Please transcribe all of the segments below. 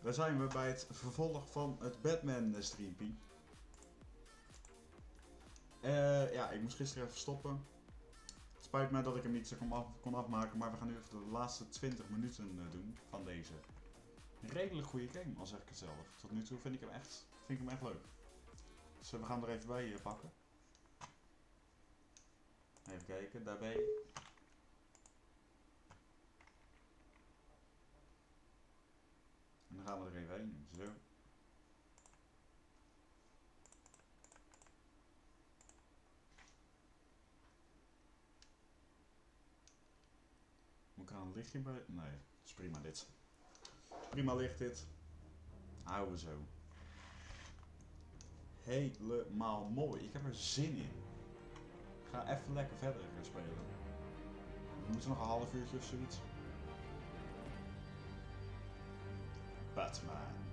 Daar zijn we bij het vervolg van het Batman streampie. Ja, ik moest gisteren even stoppen. Het spijt me dat ik hem niet zo kon afmaken, maar we gaan nu even de laatste 20 minuten doen van deze redelijk goede game, al zeg ik het zelf. Tot nu toe vind ik hem echt leuk. Dus we gaan er even bij pakken. Even kijken, daarbij. En dan gaan we er even heen, zo. Moet ik er een lichtje bij? Nee, dat is prima dit. Prima licht dit. Houden we zo. Helemaal mooi. Ik heb er zin in. Ik ga even lekker verder spelen. We moeten nog een half uurtje of zoiets. Batman.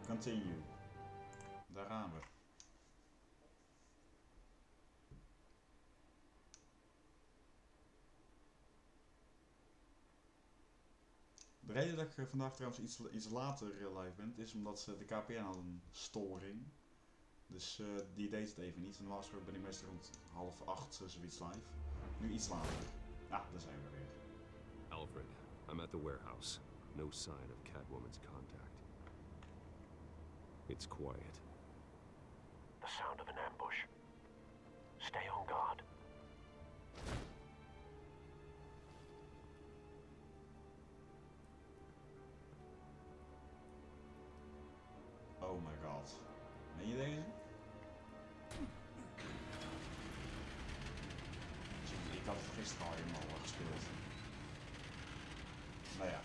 Continue. Daar gaan we. De reden dat ik vandaag trouwens iets later live ben, is omdat de KPN had een storing. Dus die deed het even niet. Normaal gesproken ben ik meestal rond 7:30 zoiets live. Nu iets later. Ja, daar zijn we weer. Alfred, I'm at the warehouse. No sign of Catwoman's contact. It's quiet. The sound of an ambush. Stay on guard. Oh my god. Meen je deze? Ik had het gisteren al helemaal gespeeld. Nou ja.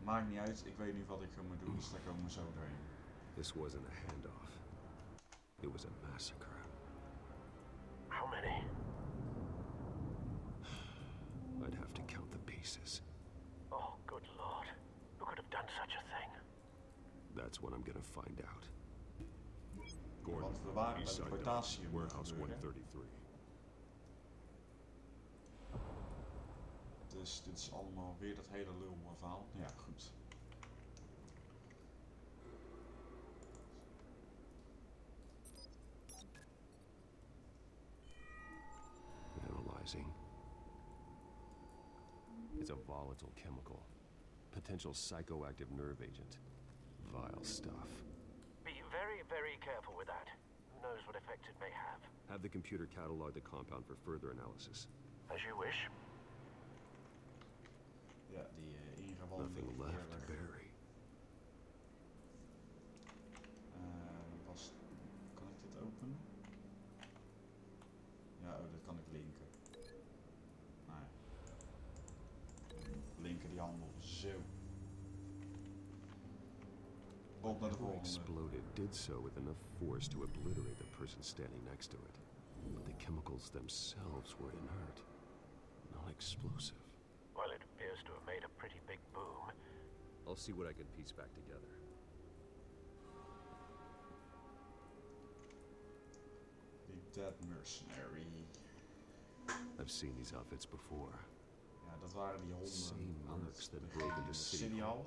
Maakt niet uit, ik weet nu wat ik moet doen, dus daar komen we zo doorheen. This wasn't a handoff. It was a massacre. How many? I'd have to count the pieces. Oh, good lord. Who could have done such a thing? That's what I'm gonna find out. Gordon, Want we waren bij East de Side portatie Dock, Warehouse 133. Dus dit is allemaal weer dat hele lul verhaal. Ja, goed. Analyzing. It's a volatile chemical. Potential psychoactive nerve agent. Vile stuff. Be very, very careful with that. Who knows what effect it may have. Have the computer catalog the compound for further analysis. As you wish. Ja, die ingewanden. Nothing left to bury. Kan ik dit openen? Ja, oh, dat kan ik linken. Nou ja. Linken die handel. Zo. Op naar de Whoever volgende. exploded did so with enough force to obliterate the person standing next to it. But the chemicals themselves were inert, not explosive. Well, it appears to have made a pretty big boom. I'll see what I can piece back together. The Dead Mercenary. I've seen these outfits before. Ja, dat waren die honden Same aan mercs het that broke into City Hall.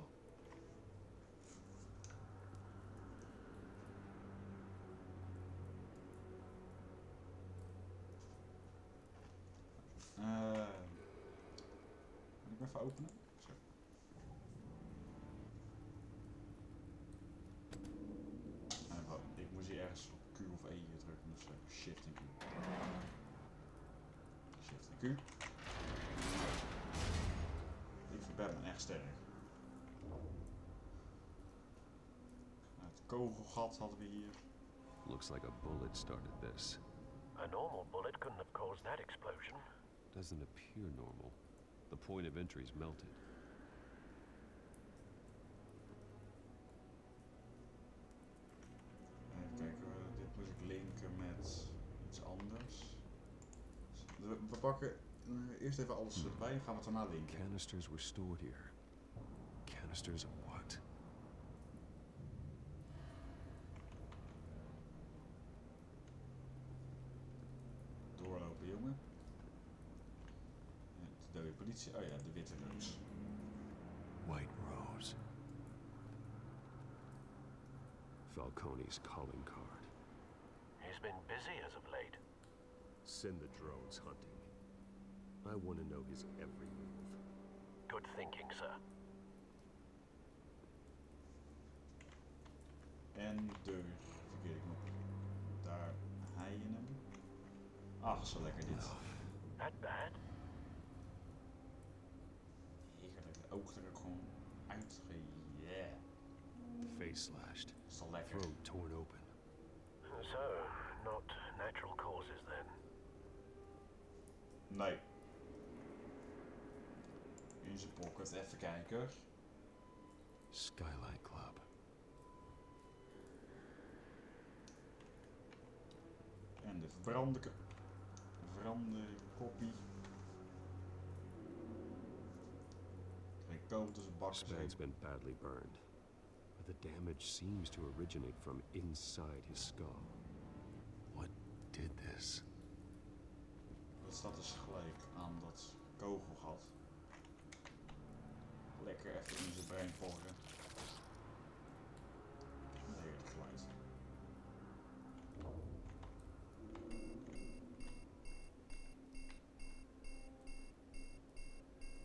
Moet ik hem even openen? Zo. Ik moest hier ergens op Q of E drukken, dus Shift en Q. Shift en Q. Ik vind Batman echt sterk. Het kogelgat hadden we hier. Looks like a bullet started this. A normal bullet couldn't have caused that explosion. Doesn't appear normal. The point of entry's melted. Even kijken, dit moet ik linken met iets anders. We pakken Eerst even alles erbij en gaan we het daarna linken. Canisters were stored here. Canisters of what? Doorlopen, jongen. De dode politie. Oh ja, de witte roos. White Rose. Falcone's calling card. He's been busy as of late. Send the drones hunting. I want to know his every move. Good thinking, sir. En deur. Verkeerde knop. Daar haaien hem. Ach, zo lekker dit. That bad? Heerlijk. De ogen er ook gewoon uitge... Yeah. Face slashed. Is al lekker. Throat torn open. So, not natural causes then. Nee. In zijn pocket. Even kijken. Skylight Club. En de verbrande koppie. Geen kool tussen bakken. Spag's been badly burned, but the damage seems to originate from inside his skull. What did this? Dat staat dus gelijk aan dat kogelgat. Lekker even in zijn brein volgen. Heerlijk geluid.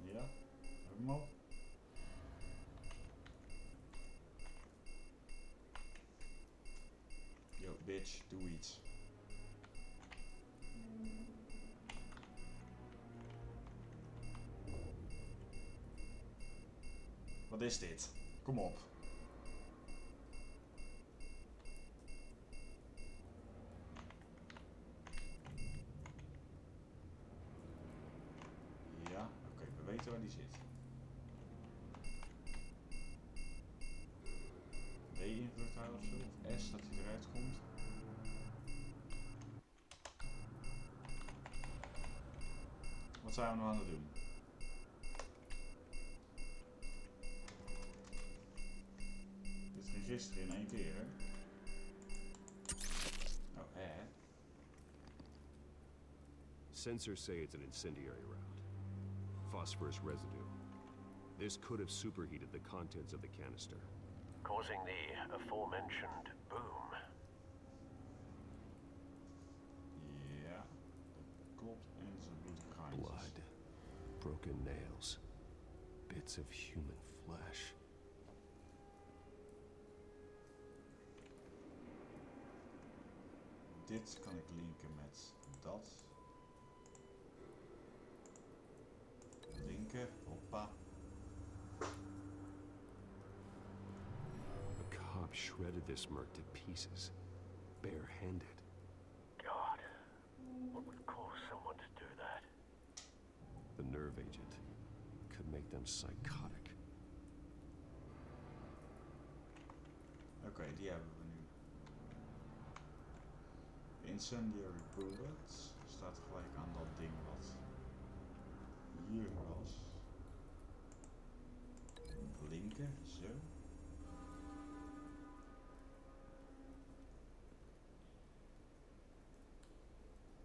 Ja, heb ik hem al? Yo, bitch, doe iets. Wat is dit? Kom op. Ja, oké, we weten waar die zit. B ingedrukt houden of zo, of S dat hij eruit komt. Wat zijn we nou aan het doen? Dit ging gisteren in 1 keer, hè? Oh, hè? Sensors say it's an incendiary round. Phosphorus residue. This could have superheated the contents of the canister. Causing the aforementioned boom. Ja, dat klopt. En zijn bloedige gaatjes. Blood. Broken nails. Bits of human flesh. Dit kan ik linken met dat. Linken, hoppa. A cop shredded this merc to pieces. Barehanded. God, what would cause someone to do that? The nerve agent could make them psychotic. Oké, die hebben we nu. Incendiary bullet staat gelijk aan dat ding wat hier was. Linken, zo.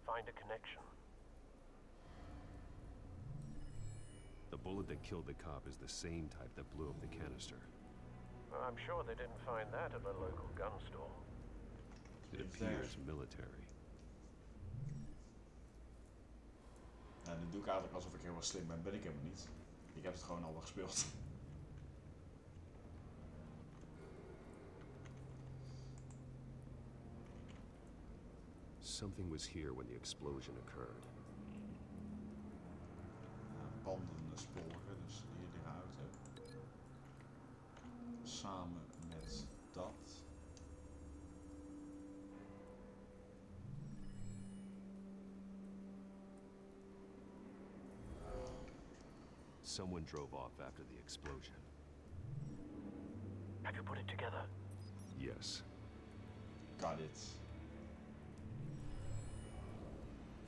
Find a connection. The bullet that killed the cop is the same type that blew up the canister. I'm sure they didn't find that at a local gun store. It appears military. Nou, nu doe ik eigenlijk alsof ik heel erg slim ben. Ben ik helemaal niet. Ik heb het gewoon al wel gespeeld. Something was here when the explosion occurred. Banden, sporen, dus hier de auto. Samen met dat. Someone drove off after the explosion. Have you put it together? Yes. Got it.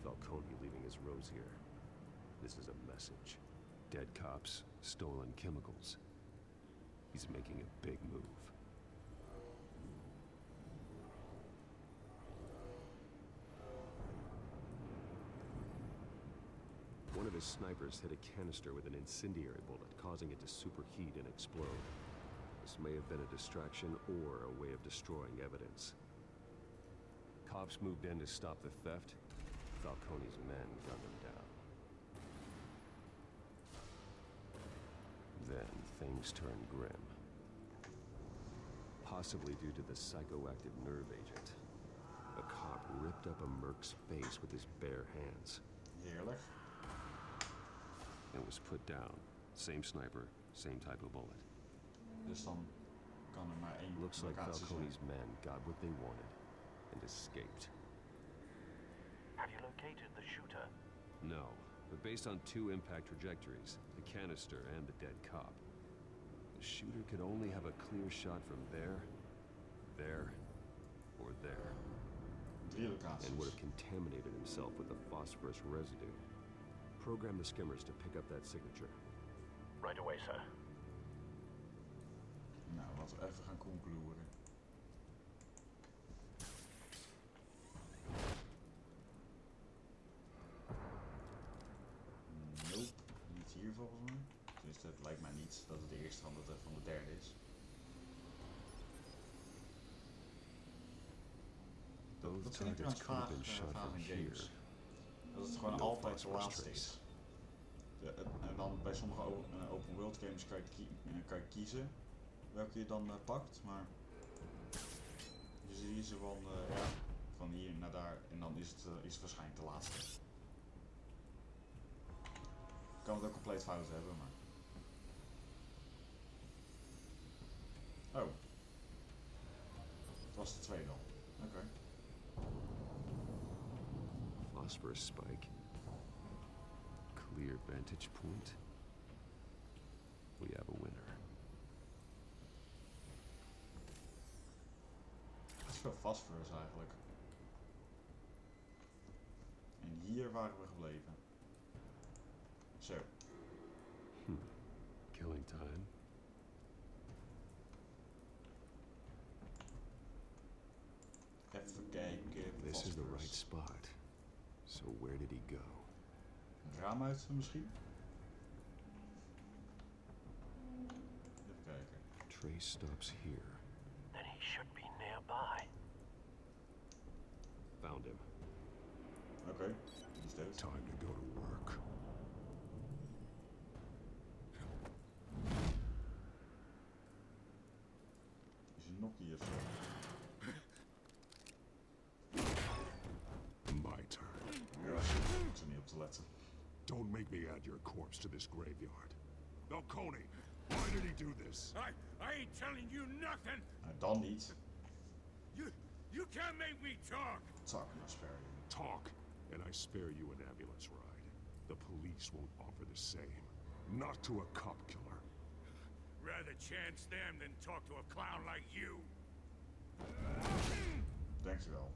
Falcone leaving his rose here. This is a message. Dead cops, stolen chemicals. He's making a big move. One of his snipers hit a canister with an incendiary bullet, causing it to superheat and explode. This may have been a distraction or a way of destroying evidence. Cops moved in to stop the theft. Falcone's men gunned him down. Then things turned grim. Possibly due to the psychoactive nerve agent. A cop ripped up a merc's face with his bare hands. Heerlijk. And was put down. Same sniper, same type of bullet. Dus dan kan er maar één Looks like locatie zijn. Falcone's men got what they wanted and escaped. Have you located the shooter? No, but based on two impact trajectories, the canister and the dead cop, the shooter could only have a clear shot from there, or there, 3 locaties. and would have contaminated himself with the phosphorus residue. Program the skimmers to pick up that signature. Right away, sir. Nou, laten we even gaan concluderen. Nope, niet hier volgens mij. Dus het lijkt mij niet dat het de eerste van de derde is. Dat vind ik trouwens vaag in games. Dat het gewoon altijd de laatste is. En dan bij sommige open world games kan je kiezen welke je dan pakt, maar je ziet ze van hier naar daar en dan is het waarschijnlijk de laatste. Ik kan het ook compleet fout hebben, maar... Oh. Het was de tweede al. Oké. Phosphorus spike. Clear vantage point. We have a winner. Het is veel phosphorus eigenlijk. En hier waren we gebleven. Zo. Killing time. Even kijken. This is the phosphorus. right spot. So where did he go? Een raam uit misschien? Even kijken. Trace stops here. Then he should be nearby. Found him. Oké, die is dood. Time to go to work. Is een Nokia of zo? My turn. Ja, shit, ik moet er niet op te letten. Don't make me add your corpse to this graveyard. Falcone, why did he do this? I ain't telling you nothing. Nou, dan niet. You can't make me talk. Talk and I spare you. Talk, and I spare you an ambulance ride. The police won't offer the same. Not to a cop killer. Rather chance them than talk to a clown like you. Dankjewel.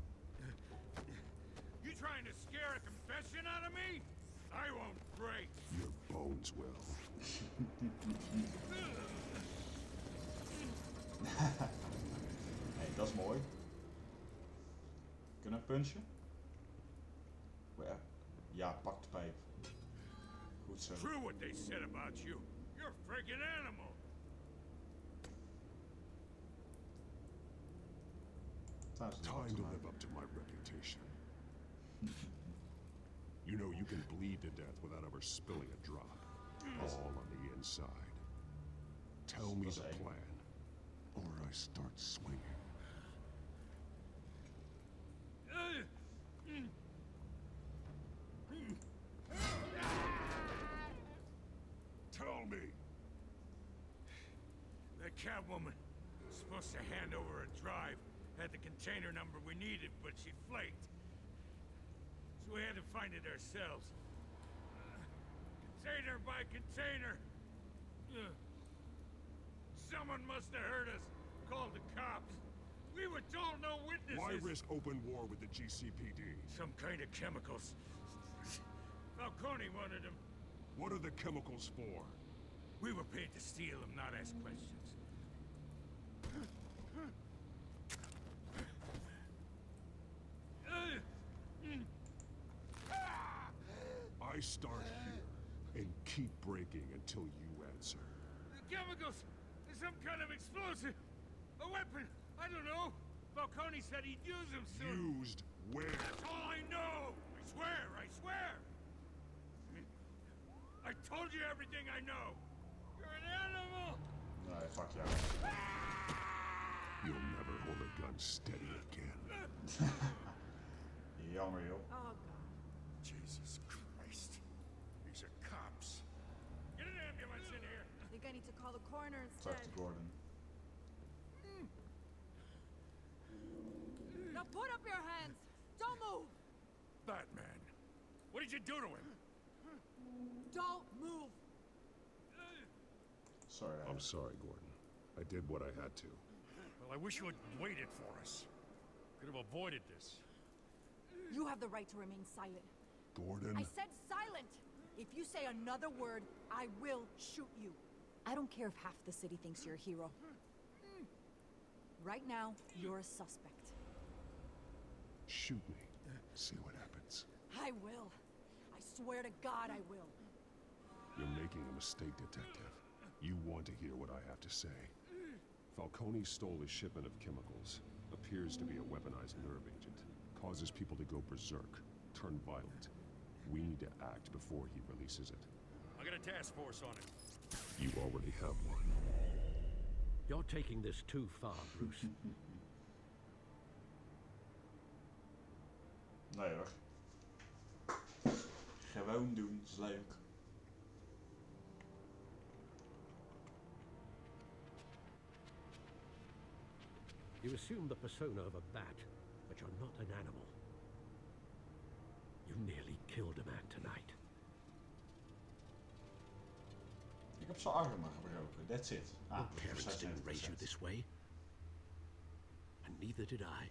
You trying to scare a confession out of me? I won't break. Your bones will. Hey, dat is mooi. Kunnen we punchen? Ja, pak de pijp. Goed zo. True what they said about you. You're a freaking animal. Time to live up to my reputation. You know you can bleed to death without ever spilling a drop. All on the inside. Tell me the plan, or I start swinging. Tell me. That Catwoman was supposed to hand over a drive. Had the container number we needed, but she flaked. So we had to find it ourselves. Container by container. Someone must have heard us. Called the cops. We were told no witnesses. Why risk open war with the GCPD? Some kind of chemicals. Falcone wanted them. What are the chemicals for? We were paid to steal them, not ask questions. I start here and keep breaking until you answer. The chemicals! There's some kind of explosive! A weapon! I don't know! Falcone said he'd use them soon! Used where? That's all I know! I swear! I swear! I told you everything I know! You're an animal! Nee, fuck jou. You'll never hold a gun steady again. Jammer joh. Oh, God. Jesus Christ. These are cops. Get an ambulance in here! I think I need to call the coroner instead. Talk to Gordon. Now put up your hands! Don't move! Batman, what did you do to him? Don't move! Sorry. I'm sorry, Gordon. I did what I had to. Well, I wish you had waited for us. Could have avoided this. You have the right to remain silent. Gordon? I said silent! If you say another word, I will shoot you. I don't care if half the city thinks you're a hero. Right now, you're a suspect. Shoot me. See what happens. I will. I swear to God I will. You're making a mistake, Detective. You want to hear what I have to say. Falcone stole a shipment of chemicals. Appears to be a weaponized nerve agent. Causes people to go berserk. Turn violent. We need to act before he releases it. I got a task force on it. You already have one. You're taking this too far, Bruce. Nee hoor. Gewoon doen, is leuk. You assume the persona of a bat, but you're not an animal. You nearly killed a man tonight. Ik heb zijn armen gebroken, that's it. Your parents didn't raise you 96%. this way. And neither did I.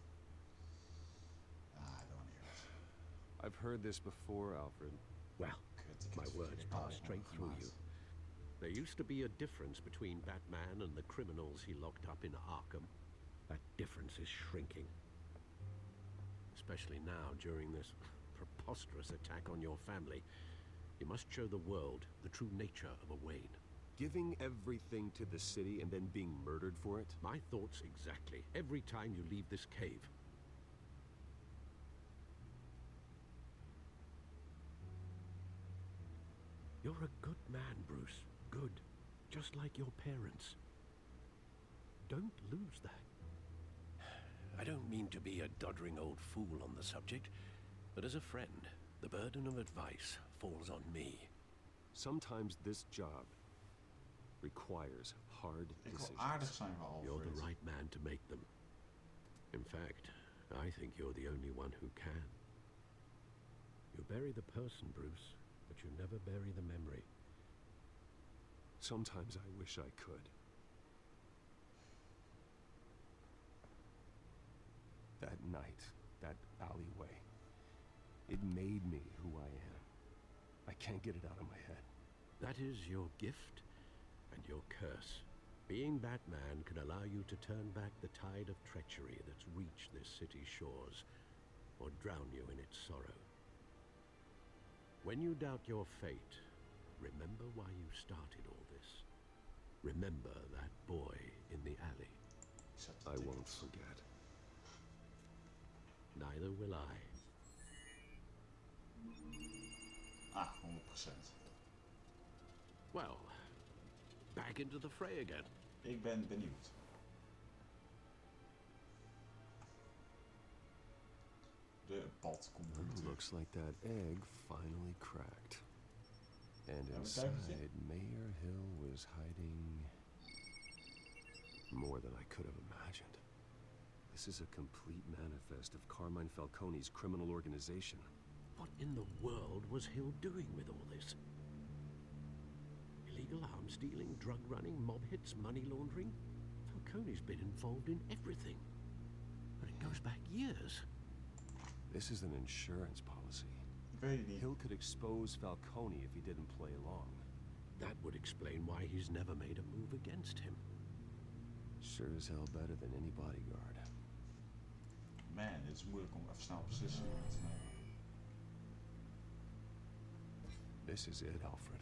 I don't want to hear it. I've heard this before, Alfred. Well, my words pass straight through you. There used to be a difference between Batman and the criminals he locked up in Arkham. That difference is shrinking. Especially now, during this preposterous attack on your family. You must show the world the true nature of a Wayne. Giving everything to the city and then being murdered for it? My thoughts exactly. Every time you leave this cave. You're a good man, Bruce. Good. Just like your parents. Don't lose that. I don't mean to be a doddering old fool on the subject, but as a friend, the burden of advice falls on me. Sometimes this job requires hard Ik wil decisions. aardig zijn voor Alfred. You're the right man to make them. In fact, I think you're the only one who can. You bury the person, Bruce, but you never bury the memory. Sometimes I wish I could. That night, that alleyway, it made me who I am. I can't get it out of my head. That is your gift and your curse. Being Batman can allow you to turn back the tide of treachery that's reached this city's shores, or drown you in its sorrow. When you doubt your fate, remember why you started all this. Remember that boy in the alley. I won't forget. Neither will I. Ah, 100%. Well, back into the fray again. Ik ben benieuwd. De badcomputer. Looks like that egg finally cracked. And we inside, kijken. Mayor Hill was hiding more than I could have imagined. This is a complete manifest of Carmine Falcone's criminal organization. What in the world was Hill doing with all this? Illegal arms dealing, drug running, mob hits, money laundering? Falcone's been involved in everything. And it goes back years. This is an insurance policy. weet het niet. Hill could expose Falcone if he didn't play along. That would explain why he's never made a move against him. Sure as hell better than any bodyguard. Man, dit is moeilijk om even snel beslissingen te nemen. This is it, Alfred.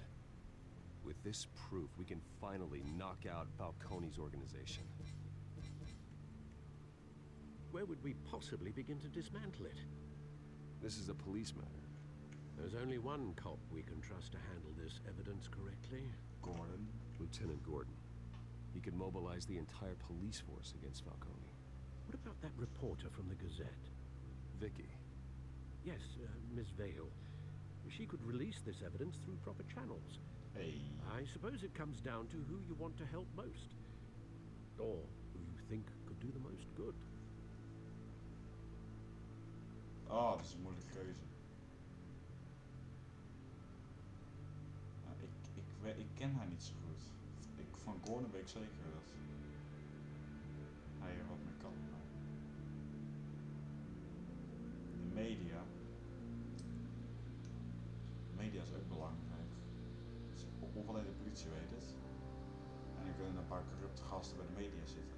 With this proof, we can finally knock out Falcone's organization. Where would we possibly begin to dismantle it? This is a police matter. There's only one cop we can trust to handle this evidence correctly. Gordon. Lieutenant Gordon. He could mobilize the entire police force against Falcone. What about that reporter from the Gazette? Vicky. Yes, Miss Vale. She could release this evidence through proper channels. Hey. I suppose it comes down to who you want to help most. Or who you think could do the most good. Oh, dat is een moeilijke keuze. Ik ken haar niet zo goed. Van Gordon weet ik zeker dat hij er wat mee kan. De media. De media is ook belangrijk. Of alleen de politie weet het. En er kunnen een paar corrupte gasten bij de media zitten.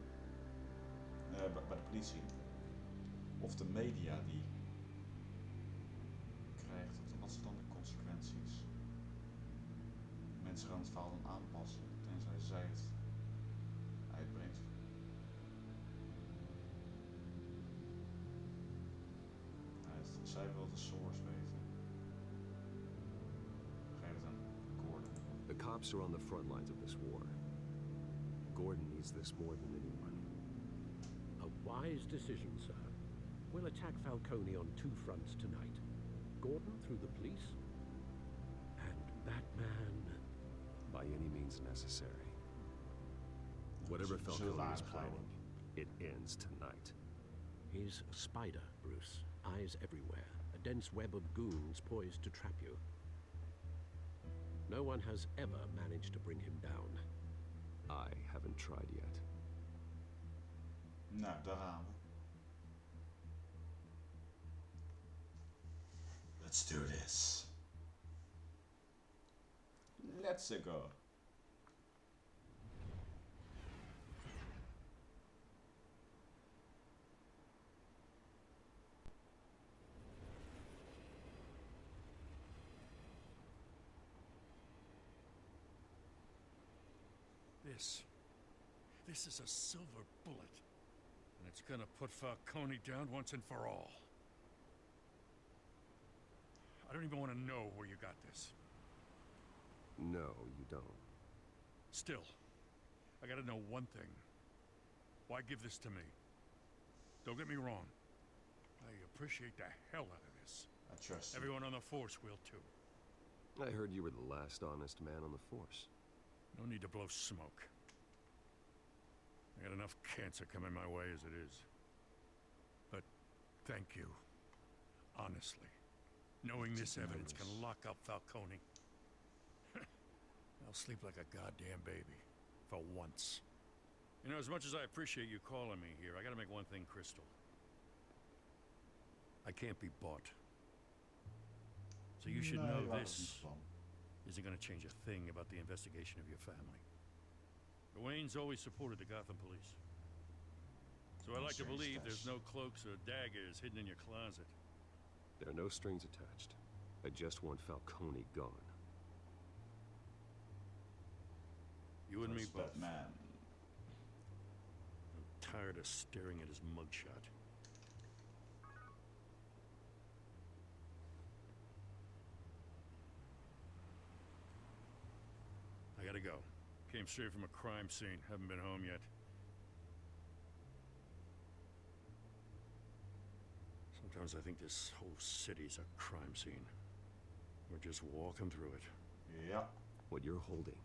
Bij de politie. Of de media die krijgt. Wat zijn dan de consequenties? Mensen gaan het verhaal dan aanpassen, tenzij zij het uitbrengt. Zij wil de source weten. Geef het aan Gordon. The cops are on the front lines of this war. Gordon needs this more than anyone. A wise decision, sir. We'll attack Falcone on two fronts tonight. Gordon through the police, and Batman... By any means necessary. Whatever Falcone is planning, it ends tonight. He's a spider, Bruce. Eyes everywhere. A dense web of goons poised to trap you. No one has ever managed to bring him down. I haven't tried yet. Nou, daar gaan we. Let's do this. Let's go. This is a silver bullet. And it's gonna put Falcone down once and for all. I don't even want to know where you got this. No, you don't. Still, I gotta know one thing. Why give this to me? Don't get me wrong. I appreciate the hell out of this. I trust you. Everyone on the force will too. I heard you were the last honest man on the force. No need to blow smoke. I got enough cancer coming my way as it is. But thank you. Honestly. Knowing this evidence can lock up Falcone. I'll sleep like a goddamn baby. For once. You know, as much as I appreciate you calling me here, I gotta make one thing crystal. I can't be bought. So you should know this isn't gonna change a thing about the investigation of your family. The Waynes always supported the Gotham police. So I like to believe there's no cloaks or daggers hidden in your closet. There are no strings attached. I just want Falcone gone. You and me both. Batman. I'm tired of staring at his mugshot. I gotta go. Came straight from a crime scene. Haven't been home yet. Sometimes I think this whole city's a crime scene. We're just walking through it. Ja. What you're holding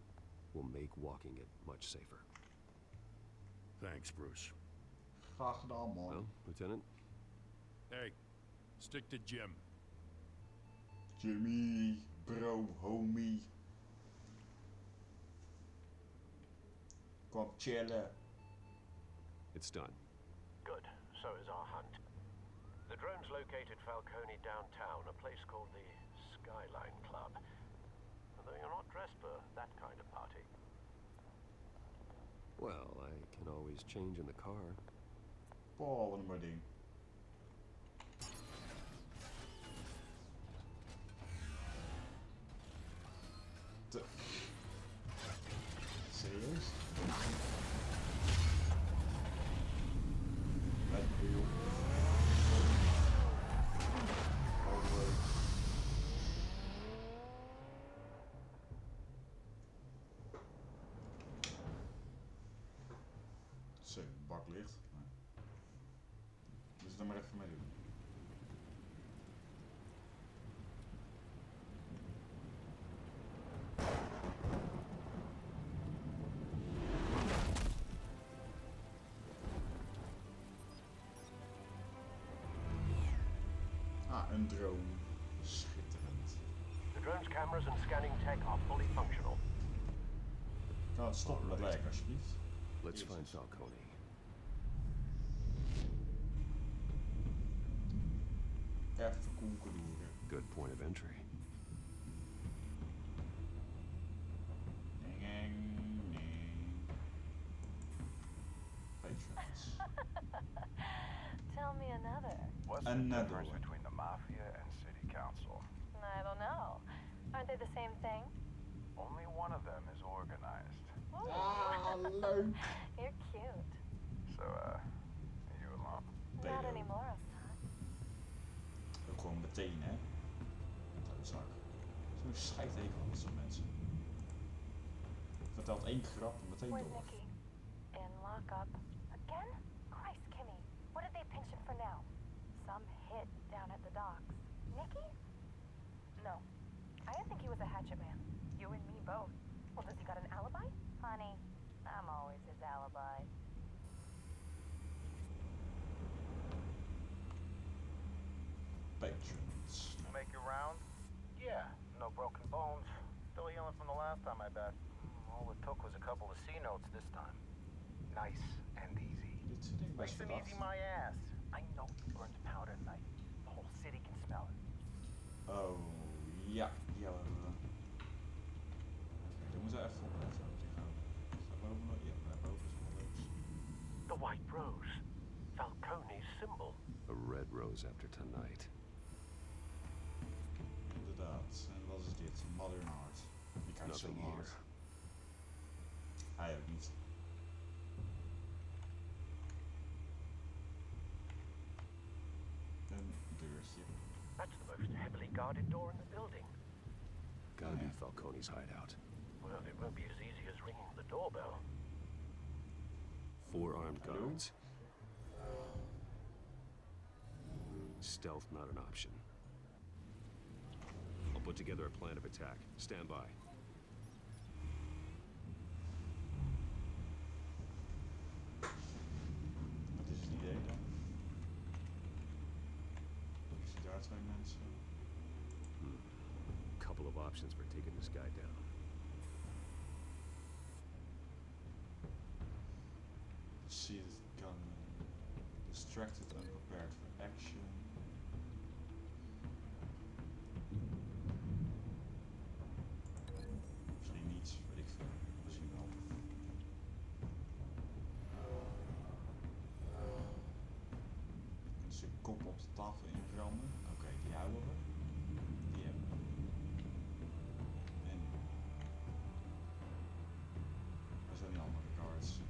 will make walking it much safer. Thanks, Bruce. Graag gedaan, man. Well, Lieutenant? Hey, stick to Jim. Jimmy, bro, homie. Kom chillen. It's done. Good. So is our hunt. The drones Drones located Falcone downtown, a place called the Skyline Club. Although you're not dressed for that kind of party. Well, I can always change in the car. Oh, wat een mooi ding. Serieus? Red wheel. Zo, bak licht. Dus dan maar even mee doen. Ah, een drone. Schitterend. The drone's cameras and scanning tech are fully functional. Kan het stoppen met lijken, alsjeblieft? Let's Jezus. find Falcone. Even koekeloeren. Good point of entry. Patrons. Tell me another. What's the Another difference one. between the mafia and city council? I don't know. Aren't they the same thing? Only one of them is organized. Ah, leuk. You're cute. So, you alone? Not Theo. anymore, I'm not. Ook gewoon meteen, hè? Klootzak. Zo'n scheidtekel van zo'n mensen. Vertelt één grap en meteen Where's door. Nicky? In lockup. Again? Christ, Kimmy. What did they pinch him for now? Some hit down at the docks. Nicky? No. I didn't think he was a hatchet man. You and me both. Well, does he got an alibi? Honey, I'm always his alibi. Patrons. Make your round? Yeah, no broken bones. Still healing from the last time, I bet. All it took was a couple of C notes this time. Nice and easy. Dit soort dingen best Nice and verdacht. easy, my ass. I know you burned powder tonight. The whole city can smell it. Oh, ja. Die hebben we. Oké, dan moeten we even opletten. Staat boven nog? Ja, daarboven is nog leuks. The White Rose, Falcone's symbol. A red rose after tonight. Inderdaad. En wat is dit? Modern art. Die krijgt Nothing zo'n here. art. Hij ook niet. Een deurtje. That's the most heavily guarded door in the building. Gotta be Falcone's hideout. Well, it won't be as easy as ringing the doorbell. 4 armed Hello? guards. Stealth not an option. I'll put together a plan of attack. Stand by. Wat is het idee dan? Ik zie daar twee mensen. Couple of options for taking this guy down. Seated gunman. Distracted and prepared for action. Misschien niets, weet ik veel. Misschien wel. Een stuk kop op de tafel ingrammen. Oké, die houden we. Die hebben we. En waar zijn die andere cards?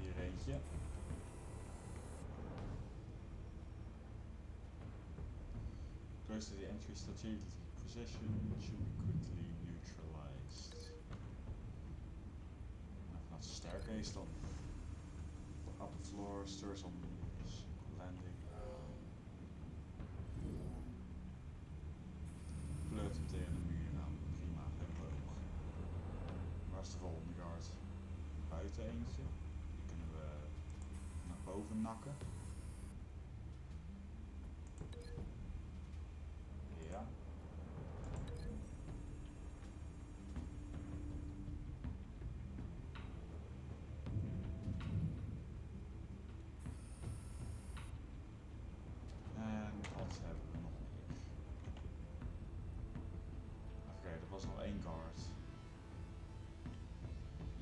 Hier eentje. Close to the entry strategic position should be quickly neutralized. Nou, vanaf de staircase dan. Upper floor, stairs on landing. Flirt hem tegen de muur aan. Prima, hebben we ook. Waar is de volgende guard? Buiten eentje. Die kunnen we naar boven nakken. Ja. is nog 1 guard.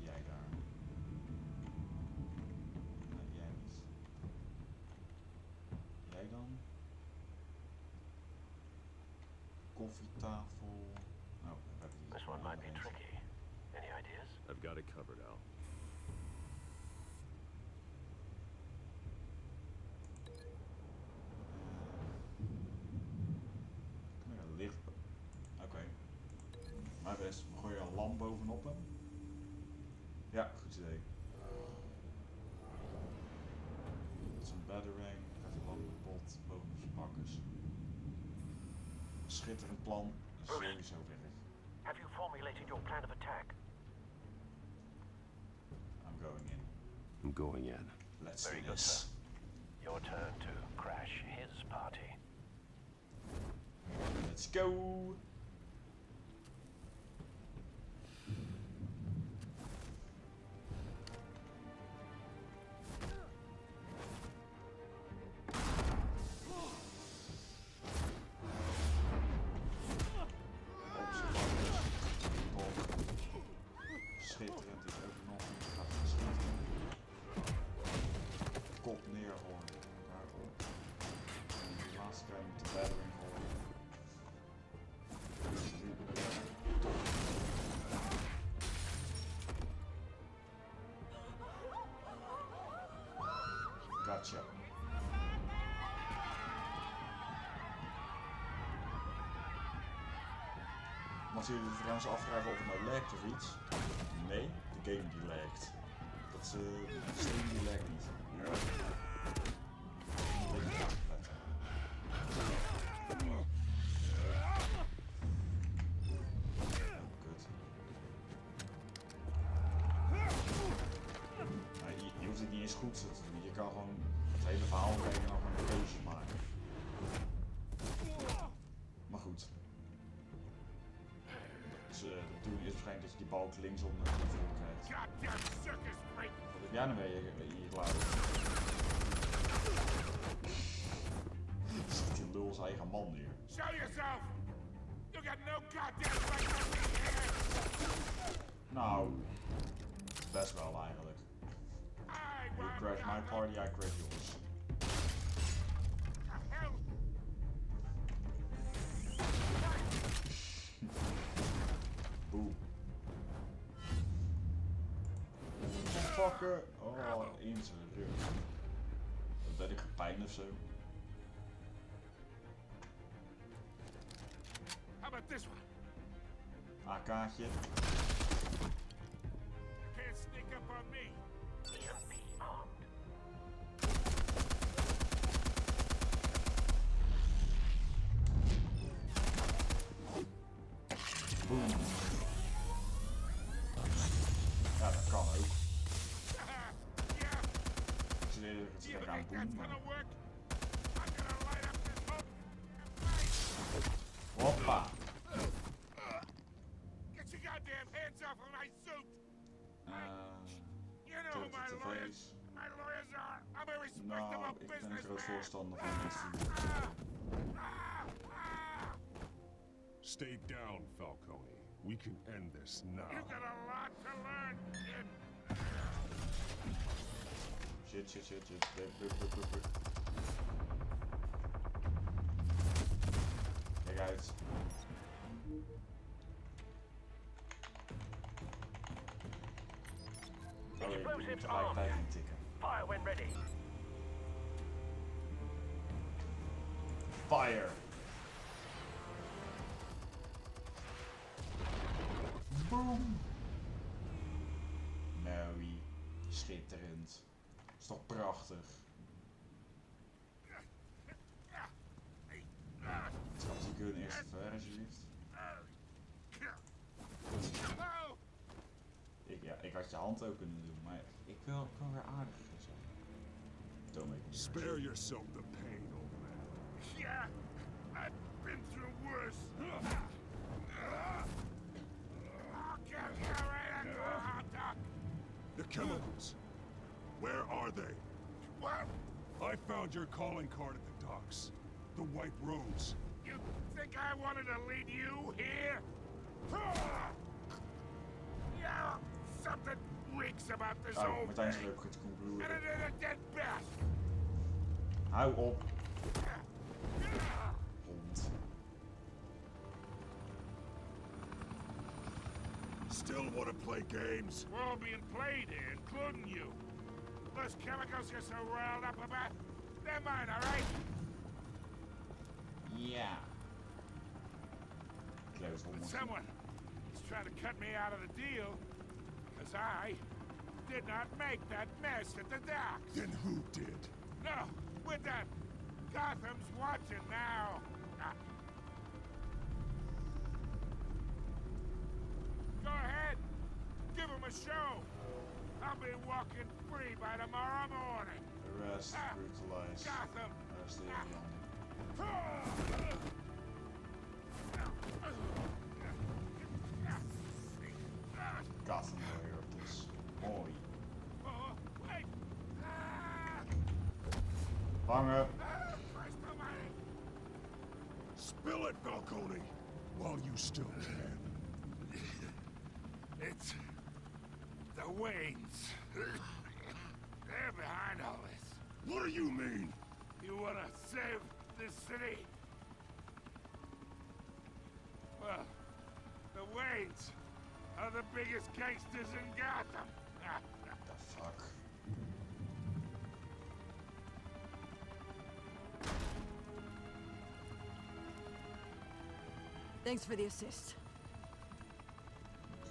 Jij daar. Nee, jij niet. Jij dan? Koffietafel. Oh, we hebben die. This one might be tricky. Any ideas? I've got it covered, Al. Licht. Oké. Maar best, we gooien een lamp bovenop hem. Ja, goed idee. Dat is een battering. Gaat die lamp kapot boven zijn bakkers. Schitterend plan. Sowieso werk. Have you formulated your plan of attack? I'm going in. I'm going in. Let's Very do good, this. sir. Your turn to crash his party. Let's go! Schitterend is ook nog niet gaat geschieten. Kop neergooien. Daarop. En die laatste keer met de battering gooien. Gotcha. Als jullie er trouwens afvragen of het nou lagt of iets. Nee, de game die lagt. Dat is de stream die lagt niet. Kut. Maar je hoeft het niet eens goed te doen. Je kan gewoon het hele verhaal kijken en nog een keuzes maken. Maar goed. Dus de bedoeling is waarschijnlijk dat je die balk linksonder vol krijgt. Ja, dan ben je hier klaar. Zit die lul zijn eigen man neer. Show yourself! You got no goddamn right to be here! Nou, best wel eigenlijk. You crash my party, I crash yours. Boom. Fucker. Oh, in zijn rug. Ben ik gepijn of zo? How about this one? AK'tje. Can't sneak up on me. EMP armed. Boom. Ja, dat kan ook. Ik zie dat het er aan boem, maar... Hoppa. Get your goddamn hands off of my suit! You know who my lawyers are. I'm a respectable Nou, ik ben een groot businessman. voorstander van dit. Stay down, Falcone. We can end this now. You got a lot to learn, kid. Shit. Kijk uit. Oh, ik moet tegelijkertijd intikken. Fire when ready. Fire! Boom! Mooi. Schitterend. Is toch prachtig? Schat die gun eerst ver, alsjeblieft. Ik had je hand ook kunnen doen, maar ik wil weer aardiger zijn. Don't make me Spare yourself the pain, old man. Yeah, I've been through worse. I'll give you right into a hot dog. The chemicals. Where are they? What? I found your calling card at the docks. The White Rose. You think I wanted to lead you here? Yeah, something reeks about this Oh, whole meteen thing. zijn we het And concluderen. it is a dead best. Hou op. Hond. Still want to play games? We're all being played here, including you. Those chemicals you're so riled up about, they're mine, all right? Ja. But Kleuzelhond. someone is trying to cut me out of the deal, because I did not make that mess at the docks. Then who did? No, we're done. Gotham's watching now. Go ahead. Give him a show. I'll be walking free by tomorrow morning. Arrest, brutalize. Gotham. Arresteer die handen. Gotham lawyer op dus. Mooi. Oh, wait. Vangen. Christ almighty. Spill it, Falcone, while you still can. It's the Waynes. They're behind all this. What do you mean? You wanna save this city? Well, the Waynes are the biggest gangsters in Gotham. The fuck. Thanks for the assist.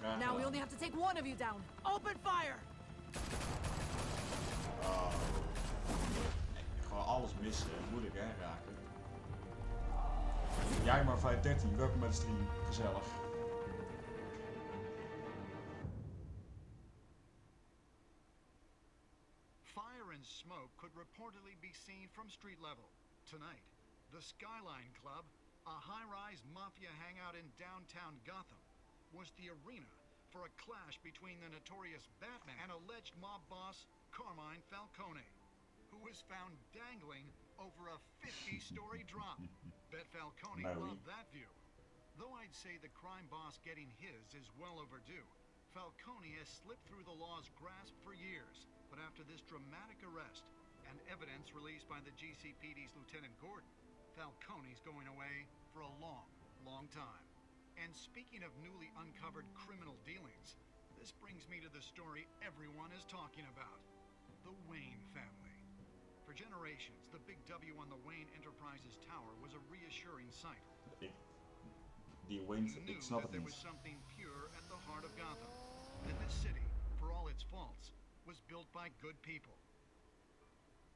Graag Now we gedaan. only have to take one of you down. Open fire! Oh. Nee, gewoon alles missen. Moeilijk hè, raken. Jij maar 513, welkom bij de stream. Gezellig. Fire and smoke could reportedly be seen from street level. Tonight, the Skyline Club, a high-rise mafia hangout in downtown Gotham, was the arena for a clash between the notorious Batman and alleged mob boss Carmine Falcone, who was found dangling over a 50-story drop. Bet Falcone Mary. loved that view. Though I'd say the crime boss getting his is well overdue, Falcone has slipped through the law's grasp for years. But after this dramatic arrest and evidence released by the GCPD's Lieutenant Gordon, Falcone's going away for a long, long time. And speaking of newly uncovered criminal dealings, this brings me to the story everyone is talking about. The Wayne family. For generations, the big W on the Wayne Enterprises tower was a reassuring sight. Die Wayne, You knew ik snap that het there was niet. something pure at the heart of Gotham. That this city, for all its faults, was built by good people.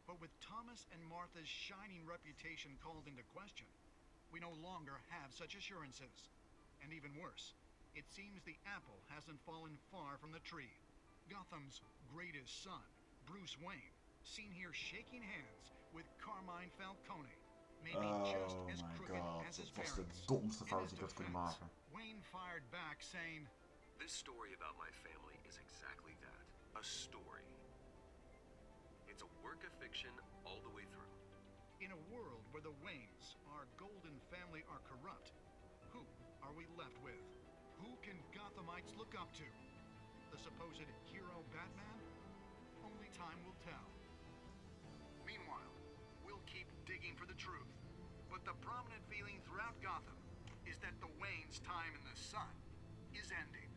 But with Thomas and Martha's shining reputation called into question, we no longer have such assurances. And even worse, it seems the apple hasn't fallen far from the tree. Gotham's greatest son, Bruce Wayne, seen here shaking hands with Carmine Falcone, maybe just Oh as my crooked god, as his dat was de parents. domste In fout his die ik had kunnen defense, maken. Wayne fired back saying, This story about my family is exactly that. A story. It's a work of fiction all the way through. in a world where the Waynes, our golden family, are corrupt, who are we left with? Who can Gothamites look up to? The supposed hero Batman? Only time will tell. Meanwhile, we'll keep digging for the truth. But the prominent feeling throughout Gotham is that the Waynes' time in the sun is ending.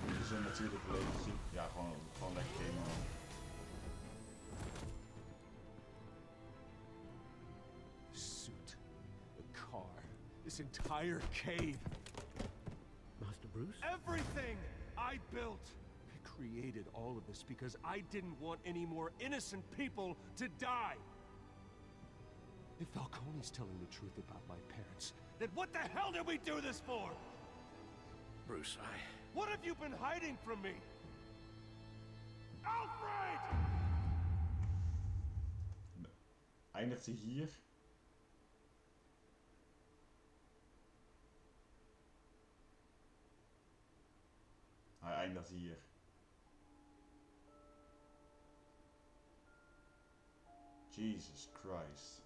Dit is een natuurlijk leuk. Ja, gewoon lekker gamen. The suit, the car, this entire cave. Master Bruce? Everything I built. I created all of this because I didn't want any more innocent people to die. If Falcone's telling the truth about my parents, then what the hell did we do this for? Bruce, What have you been hiding from me? Alfred! Eindigt hij hier? Hij eindigt hier. Jesus Christ.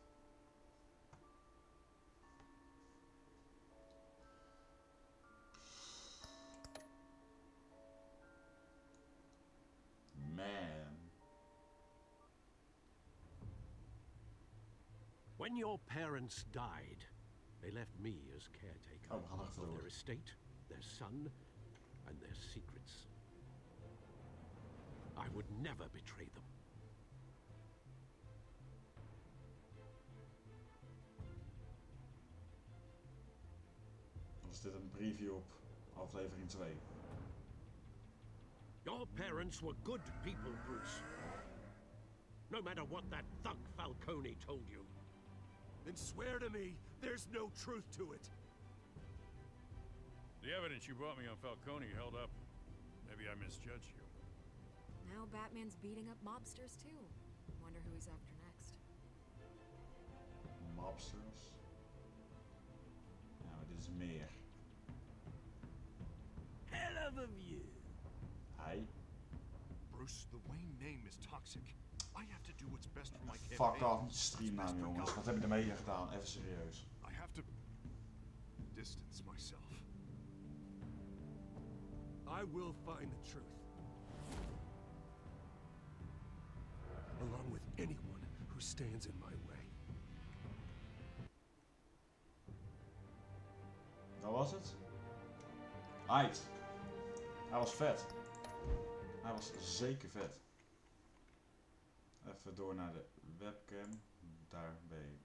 When your parents died, they left me as caretaker Oh, we gaan nog even of door. their estate, their son, and their secrets. I would never betray them. Dan is dit een preview op aflevering 2. Your parents were good people, Bruce. No matter what that thug Falcone told you. Then swear to me there's no truth to it. The evidence you brought me on Falcone held up. Maybe I misjudged you. Now Batman's beating up mobsters too. Wonder who he's after next. Mobsters. Ja, maar dit is meer. Hell of a view. Hij. Bruce, the Wayne name is toxic. I have to do what's best for my campaign. Fuck off, niet je streamnaam jongens. Wat heb je ermee gedaan? Even serieus. I have to distance myself. I will find the truth. Along with anyone who stands in my way. Dat was het. Aight. Hij was vet. Hij was zeker vet. Even door naar de webcam. Daar ben je